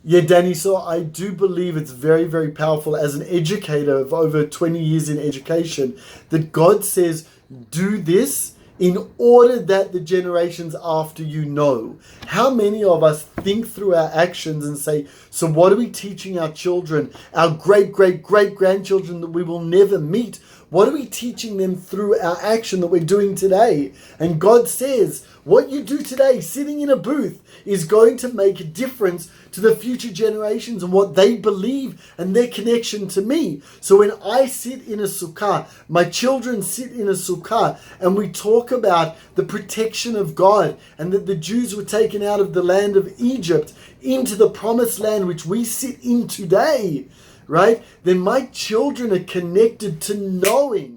Yeah, Danny, so I do believe it's very, very powerful as an educator of over 20 years in education that God says, do this in order that the generations after you know. How many of us think through our actions and say, so what are we teaching our children, our great, great, great grandchildren that we will never meet? What are we teaching them through our action that we're doing today? And God says, what you do today, sitting in a booth, is going to make a difference to the future generations and what they believe and their connection to me. So when I sit in a sukkah, my children sit in a sukkah, and we talk about the protection of God and that the Jews were taken out of the land of Egypt into the promised land which we sit in today, right? Then my children are connected to knowing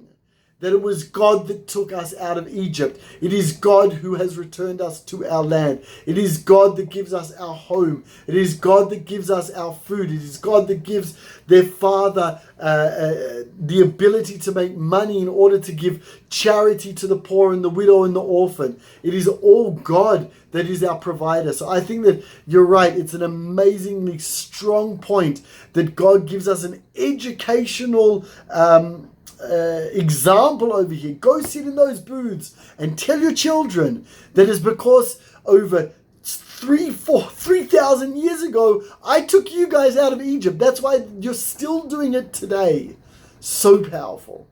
that it was God that took us out of Egypt. It is God who has returned us to our land. It is God that gives us our home. It is God that gives us our food. It is God that gives their father the ability to make money in order to give charity to the poor and the widow and the orphan. It is all God that is our provider. So I think that you're right. It's an amazingly strong point that God gives us an educational example over here. Go sit in those booths and tell your children that it's because over 3,000 years ago, I took you guys out of Egypt. That's why you're still doing it today. So powerful.